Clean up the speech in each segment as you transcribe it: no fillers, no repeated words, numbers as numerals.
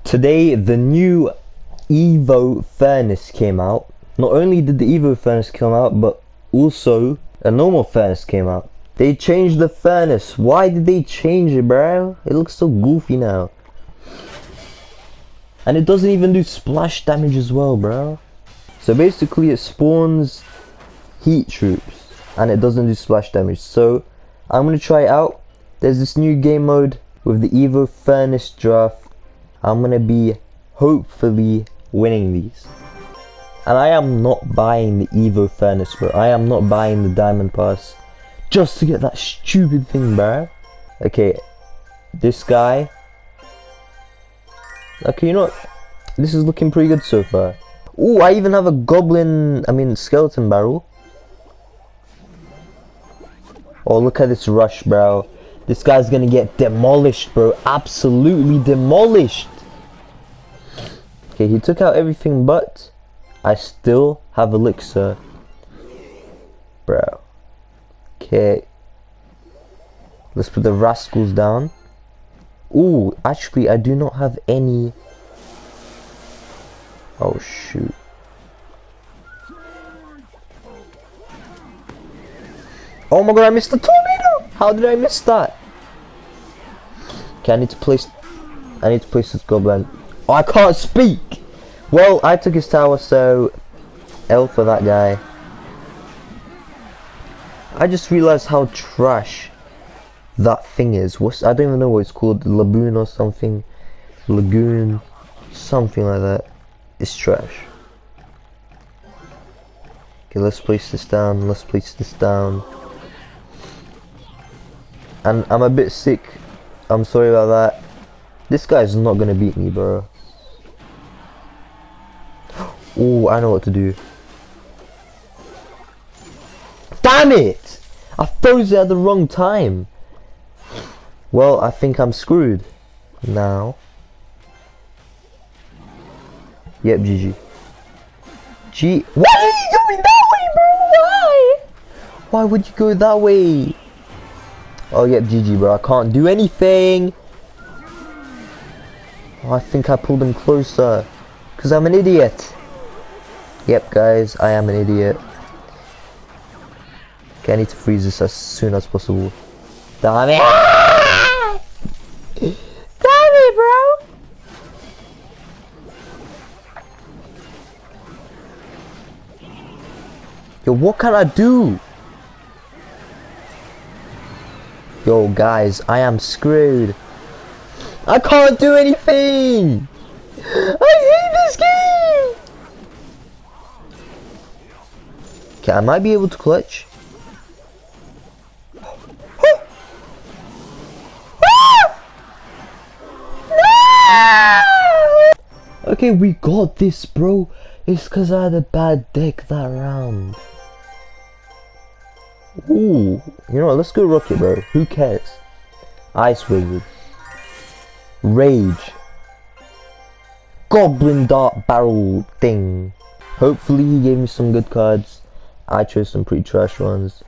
Today the new EVO Furnace came out. Not only did the EVO Furnace come out, but also a normal furnace came out. They changed the furnace. Why did they change it, bro? It looks so goofy now. And it doesn't even do splash damage as well, bro. So basically it spawns heat troops and it doesn't do splash damage. So I'm gonna try it out. There's this new game mode with the EVO Furnace draft. I'm gonna be hopefully winning these. And I am not buying the EVO Furnace, bro. I am not buying the Diamond Pass just to get that stupid thing, bro. Okay, this guy. Okay, you know what? This is looking pretty good so far. Ooh, I even have a skeleton barrel. Oh, look at this rush, bro. This guy's gonna get demolished, bro. Absolutely demolished. Okay, he took out everything, but I still have elixir, bro. Okay, let's put the rascals down. Ooh, actually I do not have any. Oh shoot. Oh my god, I missed the tornado. How did I miss that? Okay, I need to place this goblin. Oh, I can't speak. Well, I took his tower, so L for that guy. I just realized how trash that thing is. I don't even know what it's called. Lagoon or something. Lagoon. Something like that. It's trash. Okay, let's place this down. Let's place this down. And I'm a bit sick. I'm sorry about that. This guy's not gonna beat me, bro. Oh, I know what to do. Damn it! I froze it at the wrong time. Well, I think I'm screwed now. Yep, GG. Why are you going that way, bro? Why? Why would you go that way? Oh, yep, GG, bro. I can't do anything. Oh, I think I pulled him closer. Because I'm an idiot. Yep, guys, I am an idiot. Okay, I need to freeze this as soon as possible. Damn it! Damn it, bro! Yo, what can I do? Yo, guys, I am screwed. I can't do anything! I hate this game! Okay, I might be able to clutch. Okay, we got this, bro. It's because I had a bad deck that round. Ooh, you know what? Let's go rocket, bro. Who cares? Ice Wizard. Rage. Goblin Dart Barrel thing. Hopefully he gave me some good cards. I chose some pretty trash ones.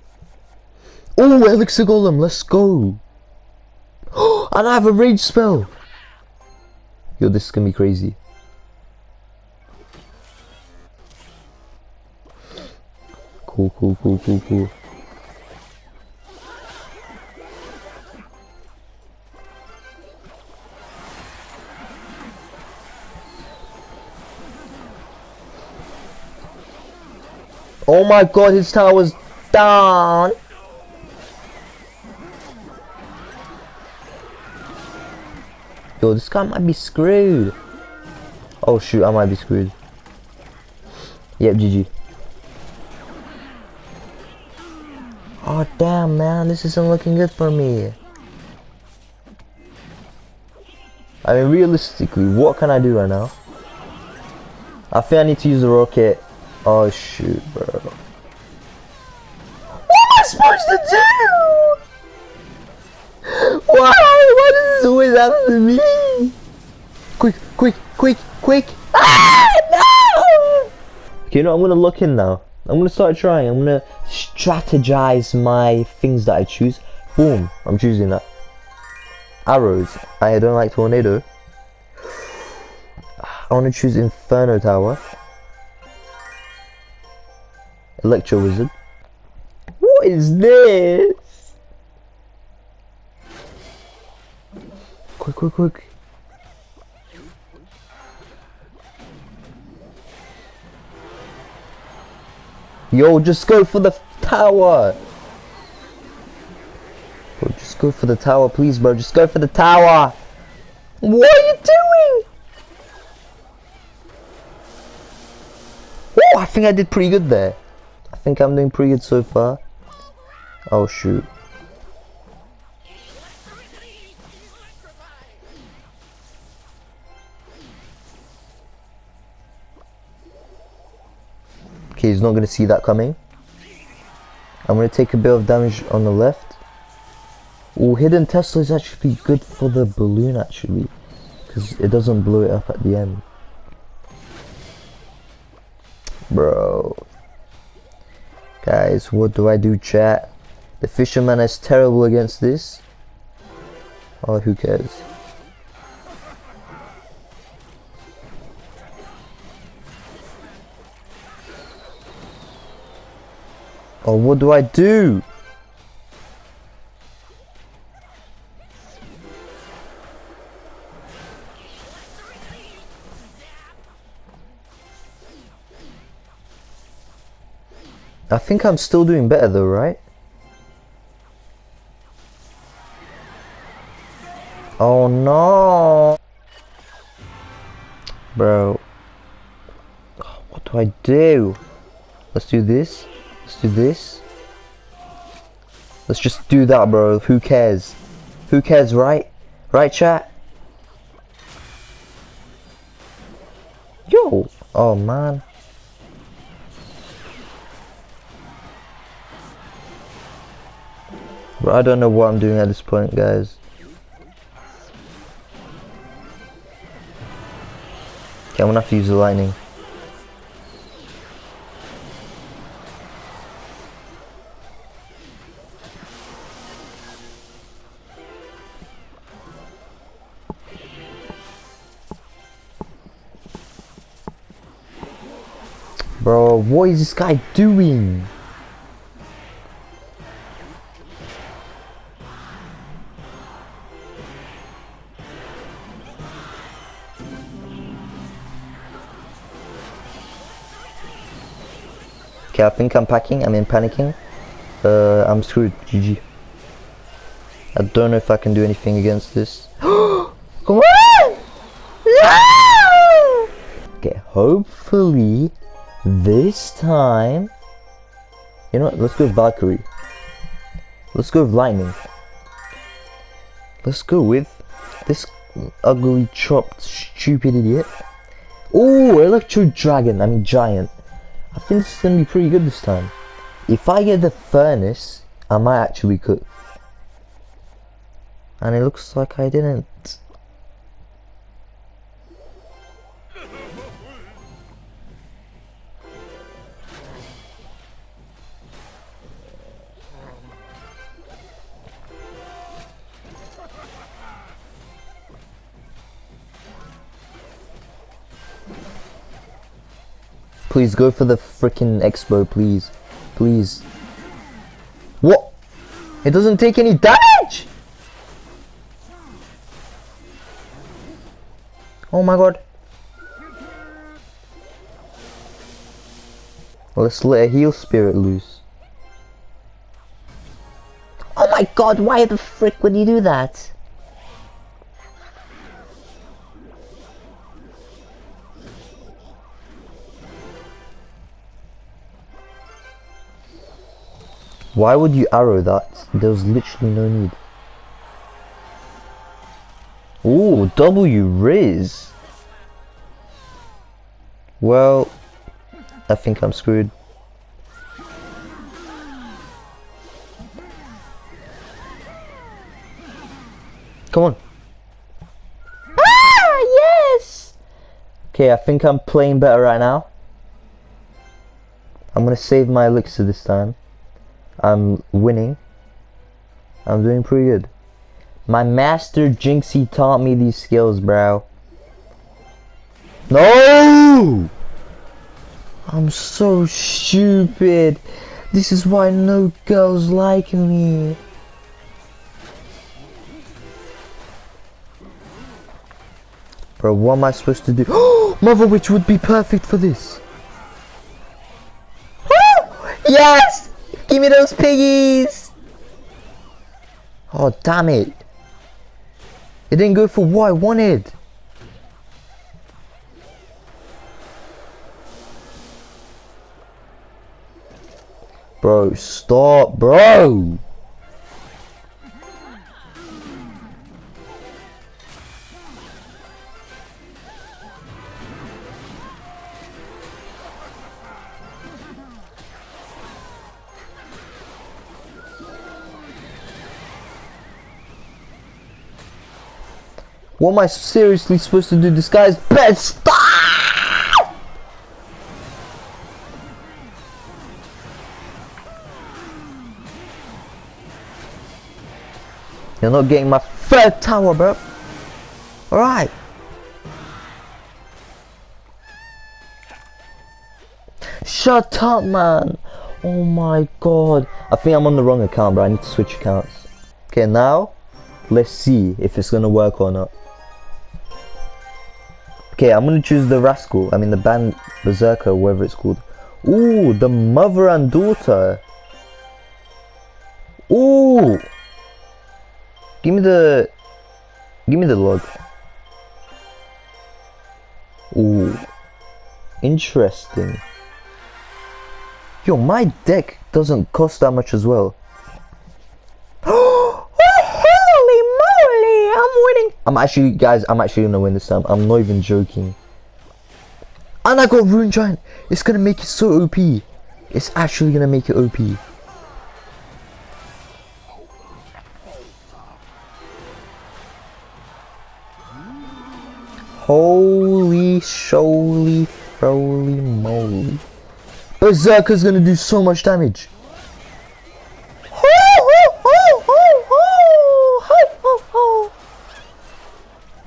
Oh, Elixir Golem, let's go. And I have a rage spell. Yo, this is gonna be crazy. Cool. Oh my god, his tower's down. Yo, this guy might be screwed. Oh shoot, I might be screwed. Yep, GG. Oh damn, man, this isn't looking good for me. I mean, realistically, what can I do right now? I think I need to use the rocket. Oh shoot, bro. What am I supposed to do? Why? Why does this always happen to me? Quick! Ah, no! Okay, you know, I'm gonna look in now. I'm gonna start trying. I'm gonna strategize my things that I choose. Boom, I'm choosing that. Arrows. I don't like tornado. I want to choose Inferno Tower. Electro Wizard. What is this? Quick, quick, quick. Yo, just go for the tower. Bro, just go for the tower, please, bro. Just go for the tower. What are you doing? Oh, I think I did pretty good there. I think I'm doing pretty good so far. Oh, shoot. Okay, he's not going to see that coming. I'm going to take a bit of damage on the left. Oh, Hidden Tesla is actually good for the balloon, actually. Because it doesn't blow it up at the end. Bro. Guys, what do I do, chat? The Fisherman is terrible against this. Oh, who cares? Oh, what do I do? I think I'm still doing better though, right? Oh no! Bro. What do I do? Let's do this. Let's do this. Let's just do that, bro. Who cares? Who cares, right? Right, chat? Yo! Oh man. Bro, I don't know what I'm doing at this point, guys. Okay, I'm gonna have to use the lightning. Bro, what is this guy doing? Okay, I think I'm packing. I'm in panicking. I'm screwed. GG. I don't know if I can do anything against this. Come on! No! Okay, hopefully this time. You know what? Let's go with Valkyrie. Let's go with lightning. Let's go with this ugly chopped stupid idiot. Oh, Electro Dragon. I mean Giant. I think this is gonna be pretty good this time. If I get the Furnace, I might actually cook. And it looks like I didn't. Please go for the freaking expo, please. Please. What? It doesn't take any damage? Oh my god. Let's let a heal spirit loose. Oh my god, why the frick would you do that? Why would you arrow that? There was literally no need. Ooh, W Riz. Well, I think I'm screwed. Come on. Ah, yes! Okay, I think I'm playing better right now. I'm gonna save my elixir this time. I'm winning. I'm doing pretty good. My master Jinxie taught me these skills, bro. No! I'm so stupid. This is why no girls like me. Bro, what am I supposed to do? Oh, Mother Witch would be perfect for this. Yes! Give me those piggies! Oh, damn it. It didn't go for what I wanted. Bro, stop, bro! What am I seriously supposed to do? This guy's best. Stop! You're not getting my third tower, bro. Alright. Shut up, man. Oh my god. I think I'm on the wrong account, bro. I need to switch accounts. Okay, now let's see if it's gonna work or not. Okay, I'm gonna choose the Rascal. I mean the Band Berserker, whatever it's called. Ooh, the mother and daughter. Ooh. Give me the log. Ooh. Interesting. Yo, my deck doesn't cost that much as well. Holy moly, I'm winning. I'm actually gonna win this time. I'm not even joking. And I got Rune Giant. It's gonna make it so OP. It's actually gonna make it OP. Holy sholy froly moly. Berserker's gonna do so much damage.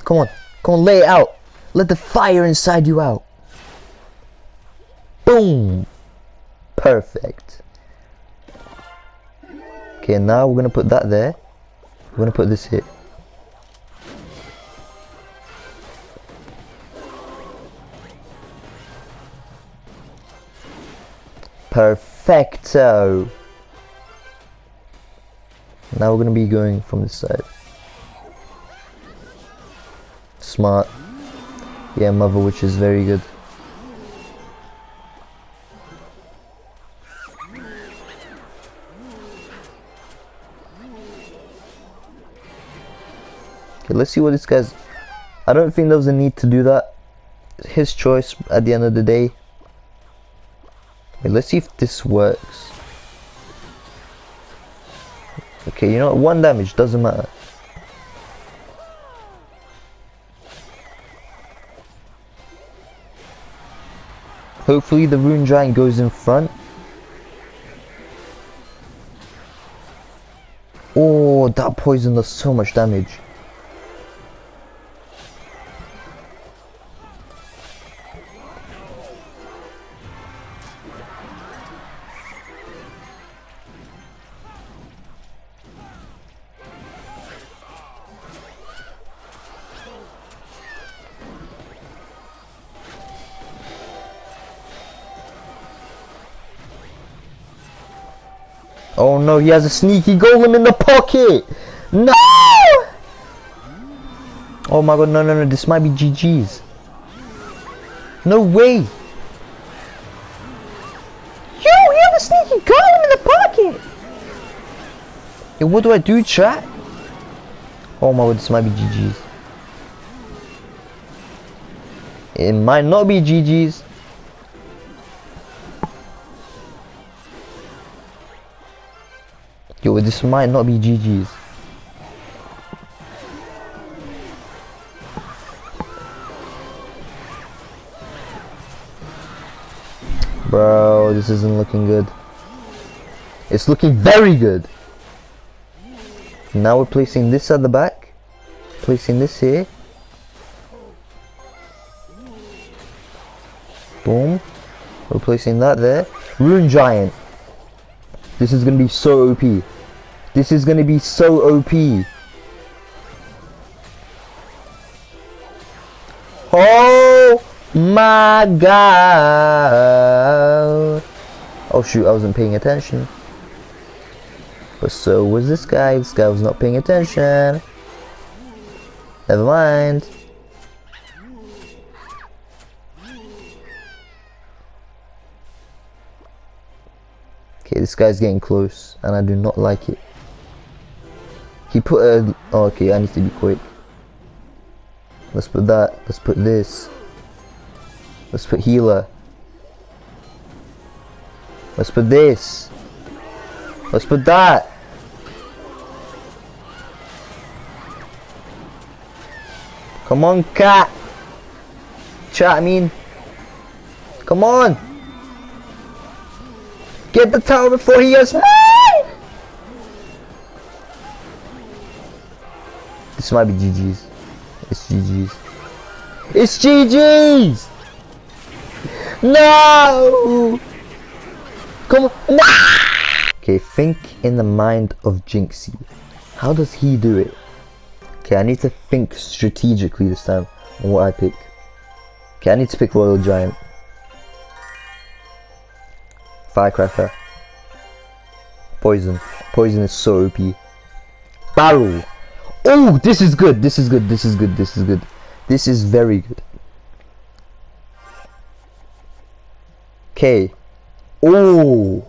Come on, lay it out. Let the fire inside you out. Boom. Perfect. Okay, now we're gonna put that there. We're gonna put this here. Perfecto. Now we're gonna be going from this side. Smart. Yeah, Mother Witch is very good. Okay, let's see what this guy's... I don't think there was a need to do that. His choice at the end of the day. Okay, let's see if this works. Okay, you know what? 1 damage, doesn't matter. Hopefully the Rune Giant goes in front. Oh, that poison does so much damage. Oh no, he has a sneaky golem in the pocket! No! Oh my god, no, this might be GG's. No way! Yo, he has a sneaky golem in the pocket! Yo, what do I do, chat? Oh my god, this might be GG's. It might not be GG's. Yo, this might not be GG's. Bro, this isn't looking good. It's looking very good. Now we're placing this at the back. Placing this here. Boom. Replacing that there. Rune Giant. This is gonna be so OP. This is gonna be so OP. Oh my god. Oh shoot, I wasn't paying attention. But so was this guy. This guy was not paying attention. Never mind. Okay, this guy's getting close and I do not like it. He put a... Oh, okay, I need to be quick. Let's put that. Let's put this. Let's put healer. Let's put this. Let's put that. Come on, cat. Chat, I mean. Come on. Get the tower before he gets mine. This might be GG's. It's GG's. It's GG's. No. Come on. No. Okay, think in the mind of Jinxie. How does he do it? Okay, I need to think strategically this time on what I pick. Okay, I need to pick Royal Giant. Firecracker. Poison. Poison is so OP. Barrel. Oh, this is good. This is good. This is good. This is good. This is very good. Okay. Oh.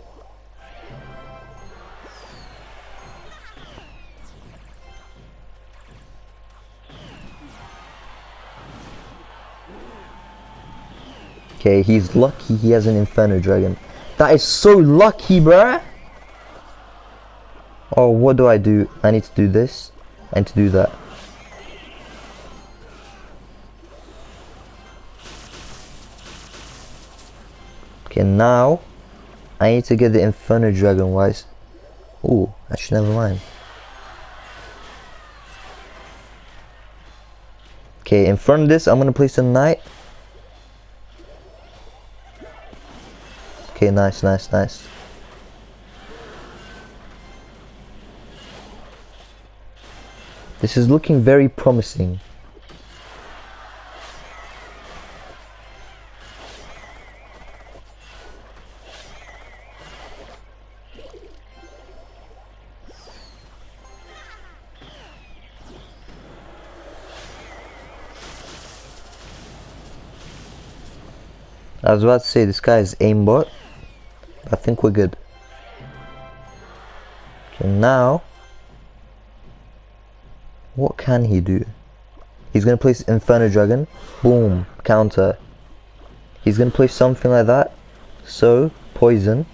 Okay, he's lucky he has an Inferno Dragon. That is so lucky, bruh. Oh, what do? I need to do this and to do that. Okay, now I need to get the Inferno Dragon wise. Oh, actually never mind. Okay, in front of this I'm gonna place a knight. Okay, nice, nice, nice. This is looking very promising. I was about to say this guy is aimbot. I think we're good. Okay, now what can he do? He's gonna place Inferno Dragon. Boom, counter. He's gonna place something like that. So, poison.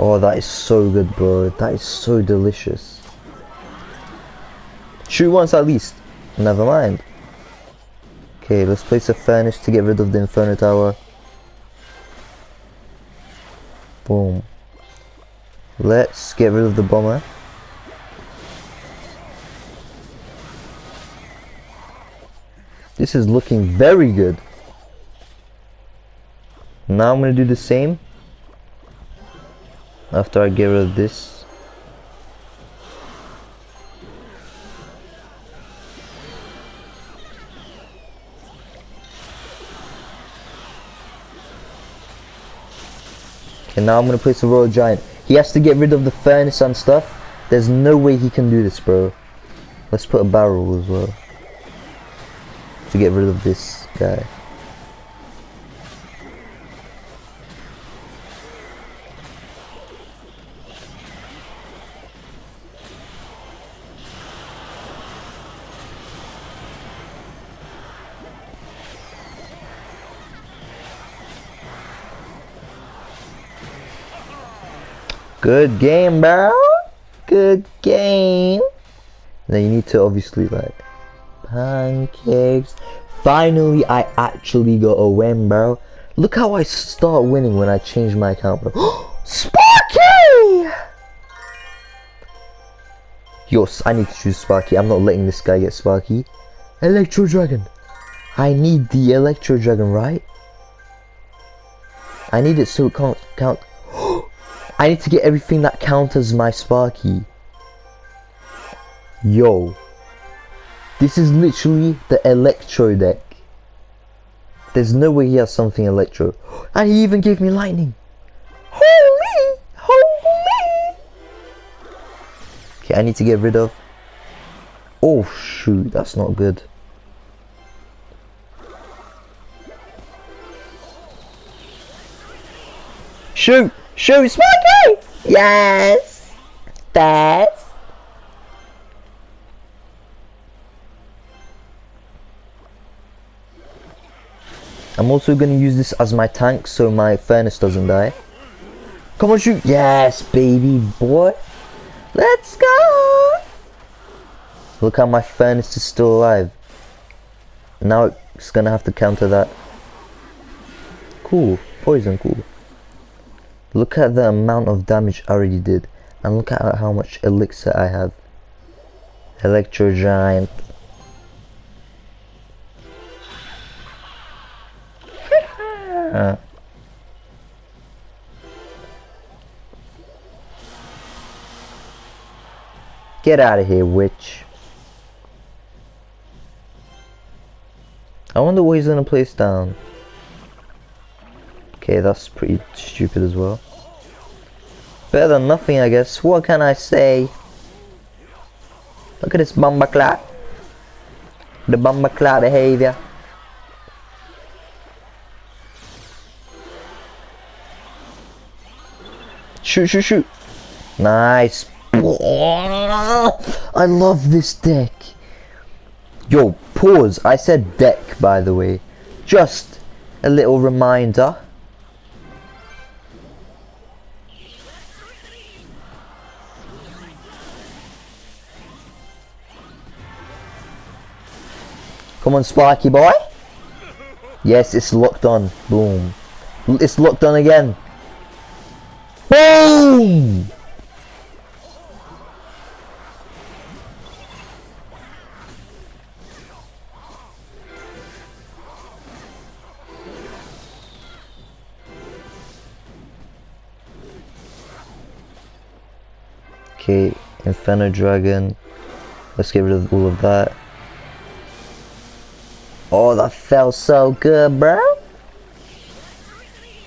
Oh, that is so good, bro. That is so delicious. Shoot once at least. Never mind. Okay, let's place a furnace to get rid of the Inferno Tower. Boom. Let's get rid of the bomber. This is looking very good. Now I'm gonna do the same after I get rid of this. Okay, now I'm gonna place a Royal Giant. He has to get rid of the furnace and stuff. There's no way he can do this, bro. Let's put a barrel as well to get rid of this guy. Good game, bro. Good game. Now you need to obviously like pancakes. Finally, I actually got a win, bro. Look how I start winning when I change my account, bro. Sparky! Yo, I need to choose Sparky. I'm not letting this guy get Sparky. Electro Dragon. I need the Electro Dragon, right? I need it so it can't count. I need to get everything that counters my Sparky. Yo. This is literally the Electro deck. There's no way he has something Electro. And he even gave me Lightning. Holy! Holy! Okay, I need to get rid of. Oh shoot, that's not good. Shoot! Shoot, Sparky! Yes! That's. I'm also going to use this as my tank so my furnace doesn't die. Come on, shoot. Yes, baby boy. Let's go. Look how my furnace is still alive. Now it's going to have to counter that. Cool. Poison, cool. Look at the amount of damage I already did. And look at how much elixir I have. Electro Giant. Get out of here, witch. I wonder what he's gonna place down. Okay, that's pretty stupid as well. Better than nothing, I guess. What can I say? Look at this bomba clap. The bomba clap behavior. Shoot, shoot, shoot. Nice. I love this deck. Yo, pause. I said deck, by the way. Just a little reminder. Come on, Sparky boy. Yes, it's locked on. Boom. It's locked on again. Boom! Okay, Inferno Dragon. Let's get rid of all of that. Oh, that felt so good, bro.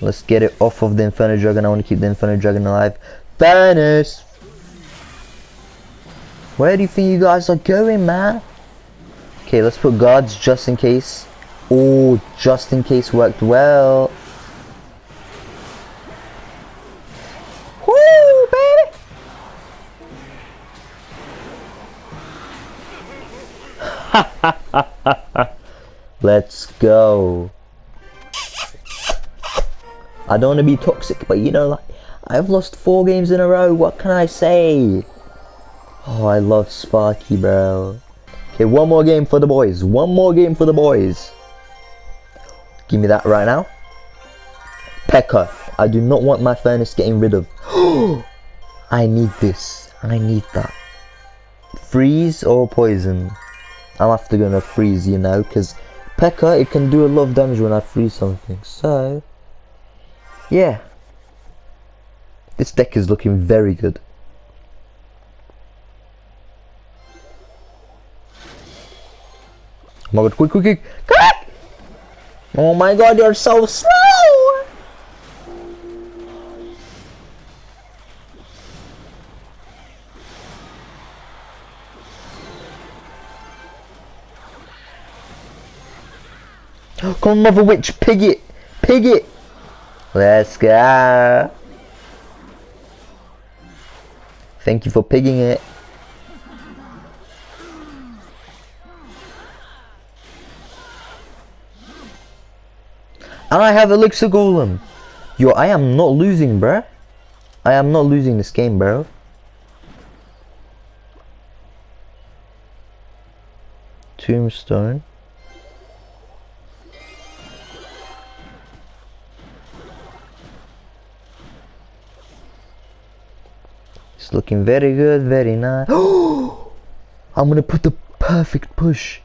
Let's get it off of the Inferno Dragon. I want to keep the Inferno Dragon alive. Furnace! Where do you think you guys are going, man? Okay, let's put guards just in case. Oh, just in case worked well. Woo, baby! Let's go. I don't want to be toxic, but you know, like, I've lost 4 games in a row. What can I say? Oh, I love Sparky, bro. Okay, one more game for the boys. One more game for the boys. Give me that right now. P.E.K.K.A. I do not want my furnace getting rid of. I need this. I need that. Freeze or poison? I'm after gonna freeze, you know, because P.E.K.K.A. it can do a lot of damage when I freeze something. So yeah, this deck is looking very good. Oh my god, quick, quick, quick, quick! Oh my god, you're so slow! Come on, mother witch, pig it! Pig it! Let's go! Thank you for pigging it. And I have Elixir Golem. Yo, I am not losing, bruh. I am not losing this game, bro. Tombstone. It's looking very good, very nice. I'm gonna put the perfect push.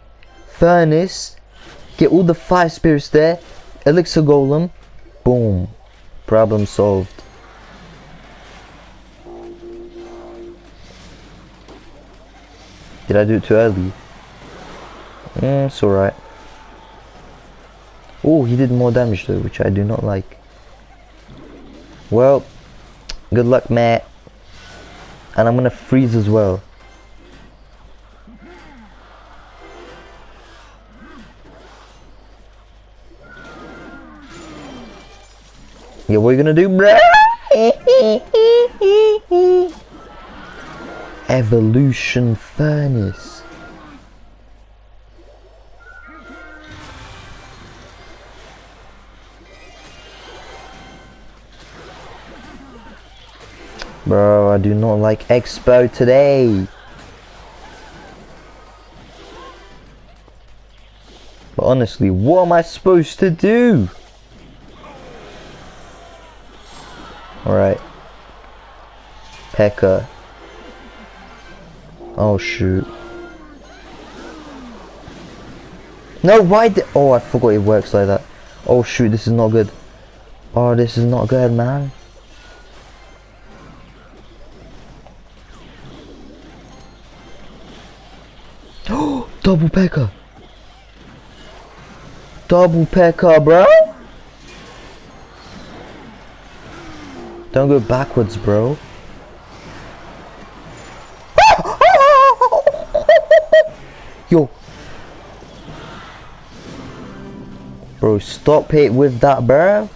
Furnace. Get all the 5 spirits there. Elixir Golem. Boom. Problem solved. Did I do it too early? It's alright. Oh, he did more damage though, which I do not like. Well, good luck, Matt. And I'm gonna freeze as well. Yeah, what are you gonna do, bro? Evolution Furnace. Bro, I do not like Expo today. But honestly, what am I supposed to do? Alright. P.E.K.K.A. Oh shoot. No, why did... Oh, I forgot it works like that. Oh shoot, this is not good. Oh, this is not good, man. Oh, double P.E.K.K.A. Double P.E.K.K.A, bro. Don't go backwards, bro. Yo. Bro, stop it with that, bro.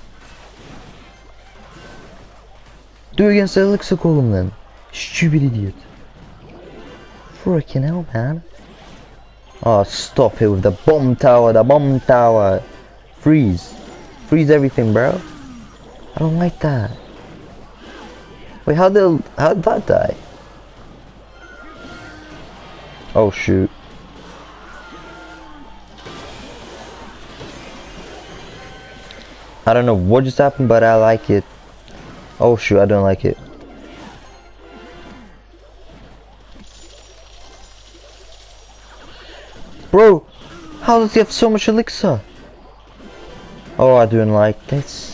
Do it against the Elixir Golem then. Stupid idiot. Freaking hell, man. Oh, stop it with the bomb tower, Freeze. Freeze everything, bro. I don't like that. Wait, how'd that die? Oh shoot. I don't know what just happened, but I like it. Oh shoot, I don't like it. Bro, how does he have so much elixir? Oh, I don't like this.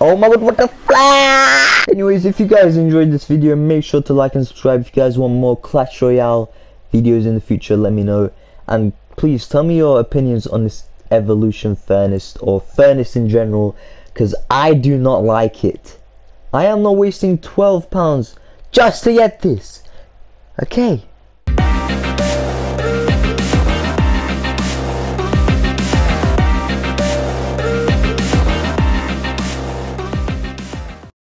Oh my god, what the fuck? Anyways, if you guys enjoyed this video, make sure to like and subscribe. If you guys want more Clash Royale videos in the future, let me know. And please tell me your opinions on this Evolution Furnace or Furnace in general, because I do not like it. I am not wasting £12 just to get this. Okay.